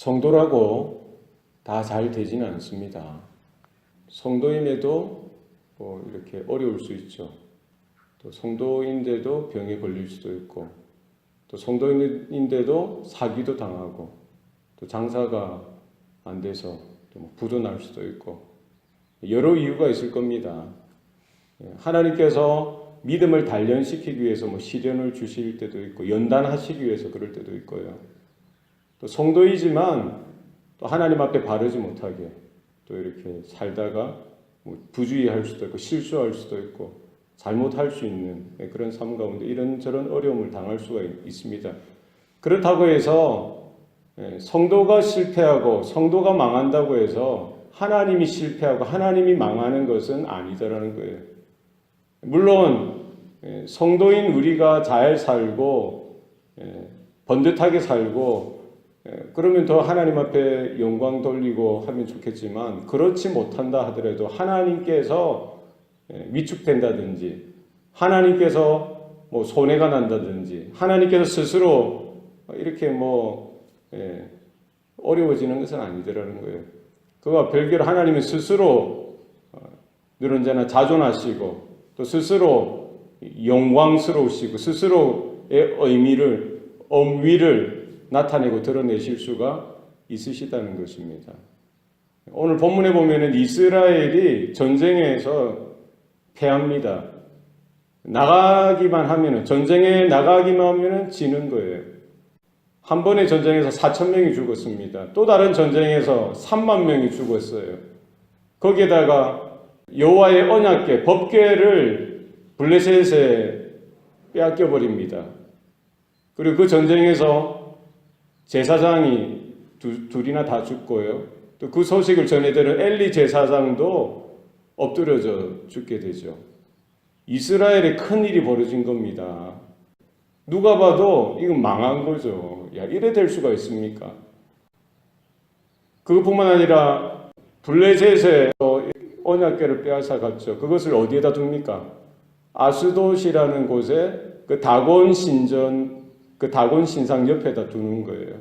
성도라고 다 잘 되지는 않습니다. 성도임에도 이렇게 어려울 수 있죠. 또 성도인데도 병에 걸릴 수도 있고, 또 성도인데도 사기도 당하고, 또 장사가 안 돼서 또 부도 날 수도 있고, 여러 이유가 있을 겁니다. 하나님께서 믿음을 단련시키기 위해서 시련을 주실 때도 있고, 연단하시기 위해서 그럴 때도 있고요. 또 성도이지만 또 하나님 앞에 바르지 못하게 또 이렇게 살다가 부주의할 수도 있고, 실수할 수도 있고, 잘못할 수 있는 그런 삶 가운데 이런저런 어려움을 당할 수가 있습니다. 그렇다고 해서 성도가 실패하고 성도가 망한다고 해서 하나님이 실패하고 하나님이 망하는 것은 아니다라는 거예요. 물론 성도인 우리가 잘 살고 번듯하게 살고 그러면 더 하나님 앞에 영광 돌리고 하면 좋겠지만, 그렇지 못한다 하더라도 하나님께서 위축된다든지, 하나님께서 손해가 난다든지, 하나님께서 스스로 이렇게 어려워지는 것은 아니더라는 거예요. 그와 별개로 하나님은 스스로 늘 언제나 자존하시고, 또 스스로 영광스러우시고, 스스로의 엄위를 나타내고 드러내실 수가 있으시다는 것입니다. 오늘 본문에 보면은 이스라엘이 전쟁에서 패합니다. 전쟁에 나가기만 하면은 지는 거예요. 한 번의 전쟁에서 4,000명이 죽었습니다. 또 다른 전쟁에서 3만 명이 죽었어요. 거기에다가 여호와의 언약궤, 법궤를 블레셋에 빼앗겨 버립니다. 그리고 그 전쟁에서 제사장이 둘이나 다 죽고요. 또 그 소식을 전해들은 엘리 제사장도 엎드려져 죽게 되죠. 이스라엘에 큰일이 벌어진 겁니다. 누가 봐도 이건 망한 거죠. 이래 될 수가 있습니까? 그것뿐만 아니라 블레셋에 언약궤를 빼앗아 갔죠. 그것을 어디에다 둡니까? 아스돗이라는 곳에 그 다곤 신상 옆에다 두는 거예요.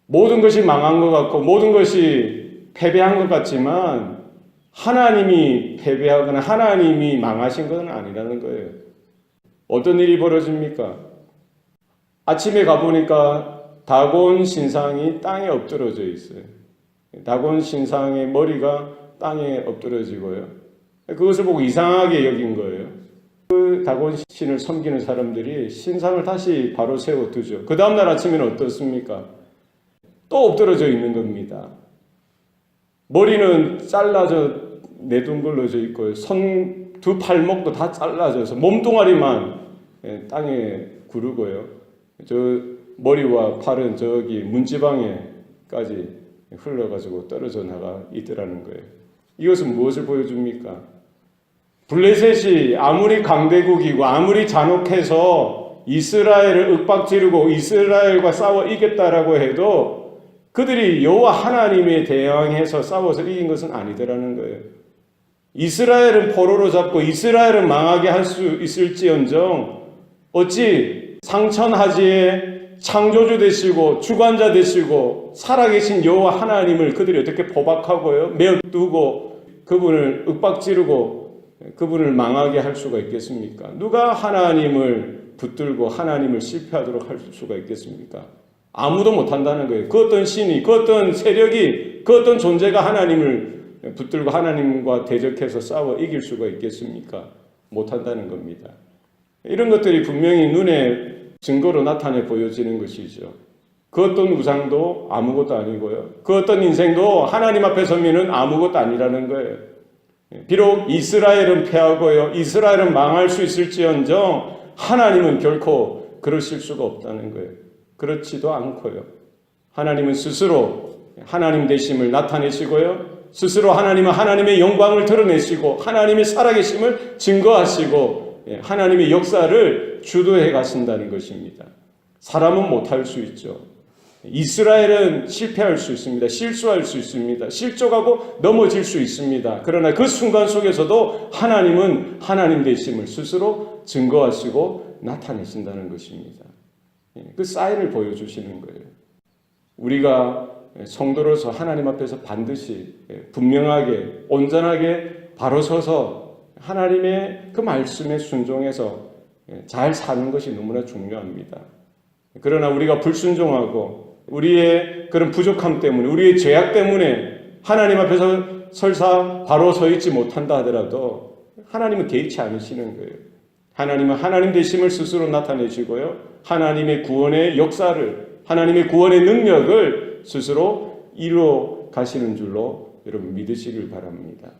모든 것이 망한 것 같고 모든 것이 패배한 것 같지만 하나님이 패배하거나 하나님이 망하신 것은 아니라는 거예요. 어떤 일이 벌어집니까? 아침에 가보니까 다곤 신상이 땅에 엎드러져 있어요. 다곤 신상의 머리가 땅에 엎드러지고요. 그것을 보고 이상하게 여긴 거예요. 그 다곤 신을 섬기는 사람들이 신상을 다시 바로 세워두죠. 그 다음날 아침에는 어떻습니까? 또 엎드러져 있는 겁니다. 머리는 잘라져 내둥글러져 있고요. 두 팔목도 다 잘라져서 몸뚱아리만 땅에 구르고요. 저 머리와 팔은 저기 문지방에까지 흘러가지고 떨어져 나가 있더라는 거예요. 이것은 무엇을 보여줍니까? 블레셋이 아무리 강대국이고 아무리 잔혹해서 이스라엘을 윽박지르고 이스라엘과 싸워 이겼다라고 해도 그들이 여호와 하나님에 대항해서 싸워서 이긴 것은 아니더라는 거예요. 이스라엘은 포로로 잡고 이스라엘은 망하게 할 수 있을지언정 어찌 상천하지의 창조주 되시고 주관자 되시고 살아계신 여호와 하나님을 그들이 어떻게 포박하고요, 메어두고 그분을 윽박지르고 그분을 망하게 할 수가 있겠습니까? 누가 하나님을 붙들고 하나님을 실패하도록 할 수가 있겠습니까? 아무도 못한다는 거예요. 그 어떤 신이, 그 어떤 세력이, 그 어떤 존재가 하나님을 붙들고 하나님과 대적해서 싸워 이길 수가 있겠습니까? 못한다는 겁니다. 이런 것들이 분명히 눈에 증거로 나타내 보여지는 것이죠. 그 어떤 우상도 아무것도 아니고요. 그 어떤 인생도 하나님 앞에 서면은 아무것도 아니라는 거예요. 비록 이스라엘은 패하고요, 이스라엘은 망할 수 있을지언정 하나님은 결코 그러실 수가 없다는 거예요. 그렇지도 않고요. 하나님은 스스로 하나님 되심을 나타내시고요. 스스로 하나님은 하나님의 영광을 드러내시고 하나님의 살아계심을 증거하시고 하나님의 역사를 주도해 가신다는 것입니다. 사람은 못할 수 있죠. 이스라엘은 실패할 수 있습니다. 실수할 수 있습니다. 실족하고 넘어질 수 있습니다. 그러나 그 순간 속에서도 하나님은 하나님 되심을 스스로 증거하시고 나타내신다는 것입니다. 그 사인을 보여주시는 거예요. 우리가 성도로서 하나님 앞에서 반드시 분명하게 온전하게 바로 서서 하나님의 그 말씀에 순종해서 잘 사는 것이 너무나 중요합니다. 그러나 우리가 불순종하고 우리의 그런 부족함 때문에 우리의 죄악 때문에 하나님 앞에서 설사 바로 서 있지 못한다 하더라도 하나님은 개의치 않으시는 거예요. 하나님은 하나님 되심을 스스로 나타내시고요. 하나님의 구원의 역사를, 하나님의 구원의 능력을 스스로 이루어 가시는 줄로 여러분 믿으시길 바랍니다.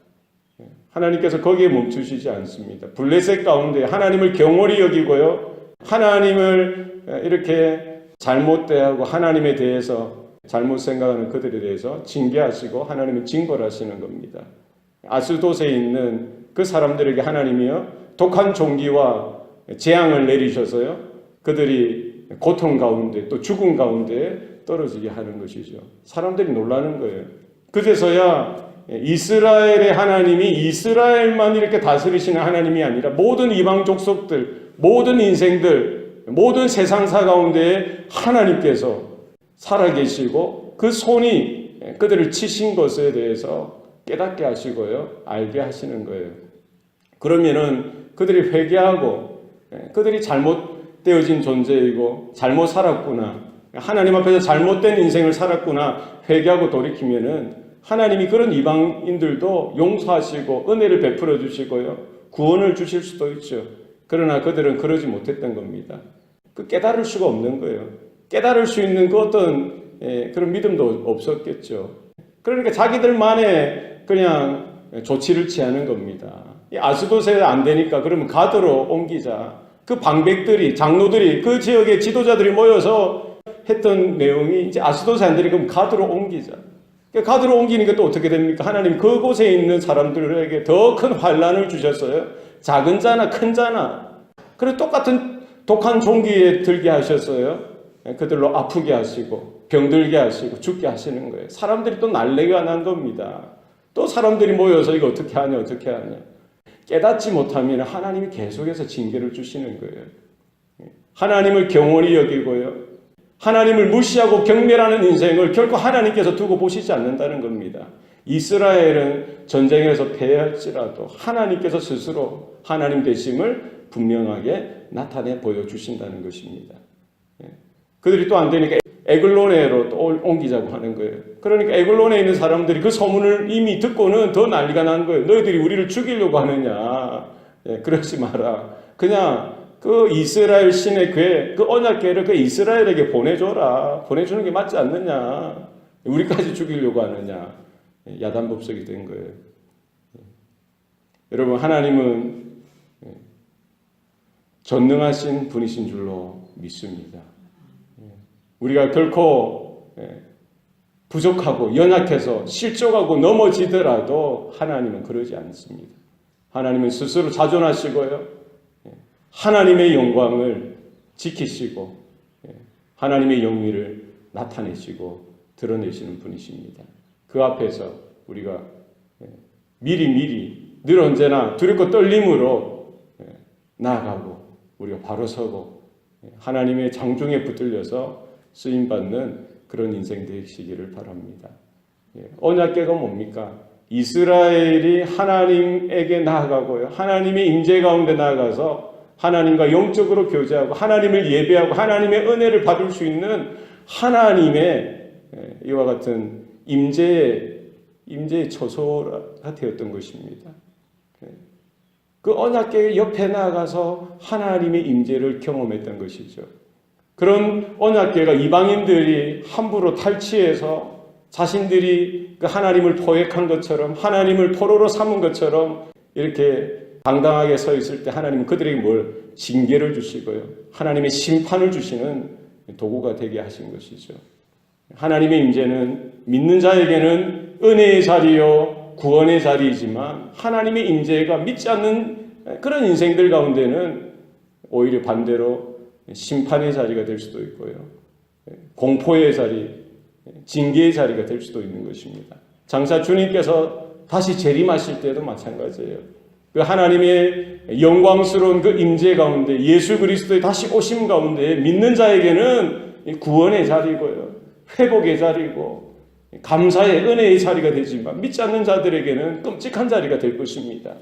하나님께서 거기에 멈추시지 않습니다. 블레셋 가운데 하나님을 경홀히 여기고요. 하나님을 이렇게 잘못 대하고 하나님에 대해서 잘못 생각하는 그들에 대해서 징계하시고 하나님은 징벌하시는 겁니다. 아스돗에 있는 그 사람들에게 하나님이요 독한 종기와 재앙을 내리셔서요 그들이 고통 가운데 또 죽음 가운데 떨어지게 하는 것이죠. 사람들이 놀라는 거예요. 그제서야 이스라엘의 하나님이 이스라엘만 이렇게 다스리시는 하나님이 아니라 모든 이방 족속들, 모든 인생들, 모든 세상사 가운데 하나님께서 살아계시고 그 손이 그들을 치신 것에 대해서 깨닫게 하시고요. 알게 하시는 거예요. 그러면은 그들이 회개하고 그들이 잘못되어진 존재이고 잘못 살았구나. 하나님 앞에서 잘못된 인생을 살았구나. 회개하고 돌이키면은 하나님이 그런 이방인들도 용서하시고 은혜를 베풀어 주시고요. 구원을 주실 수도 있죠. 그러나 그들은 그러지 못했던 겁니다. 그 깨달을 수가 없는 거예요. 깨달을 수 있는 그 어떤 그런 믿음도 없었겠죠. 그러니까 자기들만의 그냥 조치를 취하는 겁니다. 아스돗에 안 되니까 그러면 가드로 옮기자. 그 방백들이 장로들이 그 지역의 지도자들이 모여서 했던 내용이 이제 아스돗에 안 되니까 그럼 가드로 옮기자. 가드로 옮기니까 또 어떻게 됩니까? 하나님 그곳에 있는 사람들에게 더 큰 환란을 주셨어요. 작은 자나 큰 자나. 그리고 똑같은 독한 종기에 들게 하셨어요. 그들로 아프게 하시고 병들게 하시고 죽게 하시는 거예요. 사람들이 또 난리가 난 겁니다. 또 사람들이 모여서 이거 어떻게 하냐 어떻게 하냐. 깨닫지 못하면 하나님이 계속해서 징계를 주시는 거예요. 하나님을 경홀히 여기고요. 하나님을 무시하고 경멸하는 인생을 결코 하나님께서 두고 보시지 않는다는 겁니다. 이스라엘은 전쟁에서 패할지라도 하나님께서 스스로 하나님 되심을 분명하게 나타내 보여주신다는 것입니다. 그들이 또 안 되니까 에글론에로 또 옮기자고 하는 거예요. 그러니까 에글론에 있는 사람들이 그 소문을 이미 듣고는 더 난리가 난 거예요. 너희들이 우리를 죽이려고 하느냐. 그러지 마라. 그냥 그 이스라엘 신의 궤, 그 언약궤를 그 이스라엘에게 보내줘라. 보내주는 게 맞지 않느냐. 우리까지 죽이려고 하느냐. 야단법석이 된 거예요. 여러분, 하나님은 전능하신 분이신 줄로 믿습니다. 우리가 결코 부족하고 연약해서 실족하고 넘어지더라도 하나님은 그러지 않습니다. 하나님은 스스로 자존하시고요. 하나님의 영광을 지키시고 하나님의 영위를 나타내시고 드러내시는 분이십니다. 그 앞에서 우리가 미리 늘 언제나 두렵고 떨림으로 나아가고 우리가 바로 서고 하나님의 장중에 붙들려서 쓰임받는 그런 인생 되시기를 바랍니다. 언약궤가 뭡니까? 이스라엘이 하나님에게 나아가고요. 하나님의 임재 가운데 나아가서 하나님과 영적으로 교제하고 하나님을 예배하고 하나님의 은혜를 받을 수 있는 하나님의 이와 같은 임재의 처소가 되었던 것입니다. 그 언약궤 옆에 나아가서 하나님의 임재를 경험했던 것이죠. 그런 언약궤가 이방인들이 함부로 탈취해서 자신들이 그 하나님을 포획한 것처럼 하나님을 포로로 삼은 것처럼 이렇게 당당하게 서 있을 때 하나님은 그들에게 뭘 징계를 주시고요. 하나님의 심판을 주시는 도구가 되게 하신 것이죠. 하나님의 임재는 믿는 자에게는 은혜의 자리요 구원의 자리이지만 하나님의 임재가 믿지 않는 그런 인생들 가운데는 오히려 반대로 심판의 자리가 될 수도 있고요. 공포의 자리, 징계의 자리가 될 수도 있는 것입니다. 장차 주님께서 다시 재림하실 때도 마찬가지예요. 그 하나님의 영광스러운 그 임재 가운데 예수 그리스도의 다시 오심 가운데 믿는 자에게는 구원의 자리고요. 회복의 자리고 감사의 은혜의 자리가 되지만 믿지 않는 자들에게는 끔찍한 자리가 될 것입니다.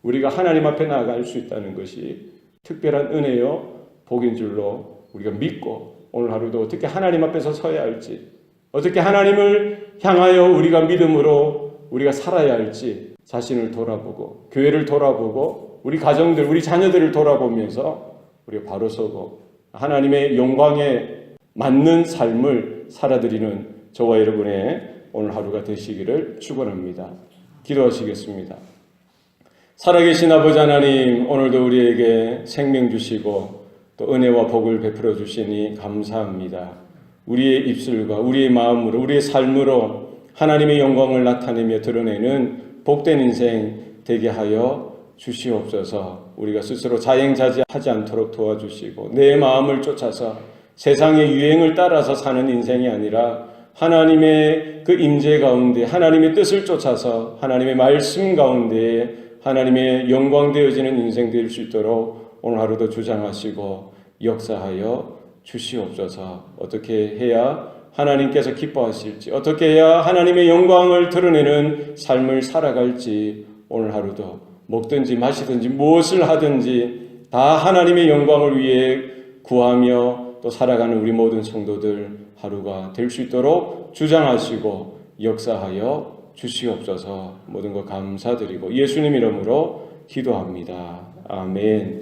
우리가 하나님 앞에 나아갈 수 있다는 것이 특별한 은혜요 복인 줄로 우리가 믿고 오늘 하루도 어떻게 하나님 앞에서 서야 할지, 어떻게 하나님을 향하여 우리가 믿음으로 우리가 살아야 할지 자신을 돌아보고 교회를 돌아보고 우리 가정들, 우리 자녀들을 돌아보면서 우리가 바로 서고 하나님의 영광에 맞는 삶을 살아드리는 저와 여러분의 오늘 하루가 되시기를 축원합니다. 기도하시겠습니다. 살아계신 아버지 하나님, 오늘도 우리에게 생명 주시고 또 은혜와 복을 베풀어 주시니 감사합니다. 우리의 입술과 우리의 마음으로 우리의 삶으로 하나님의 영광을 나타내며 드러내는 복된 인생 되게 하여 주시옵소서. 우리가 스스로 자행자제하지 않도록 도와주시고 내 마음을 쫓아서 세상의 유행을 따라서 사는 인생이 아니라 하나님의 그 임재 가운데 하나님의 뜻을 쫓아서 하나님의 말씀 가운데 하나님의 영광 되어지는 인생 될 수 있도록 오늘 하루도 주장하시고 역사하여 주시옵소서. 어떻게 해야 하나님께서 기뻐하실지, 어떻게 해야 하나님의 영광을 드러내는 삶을 살아갈지 오늘 하루도 먹든지 마시든지 무엇을 하든지 다 하나님의 영광을 위해 구하며 또 살아가는 우리 모든 성도들 하루가 될 수 있도록 주장하시고 역사하여 주시옵소서. 모든 것 감사드리고 예수님 이름으로 기도합니다. 아멘.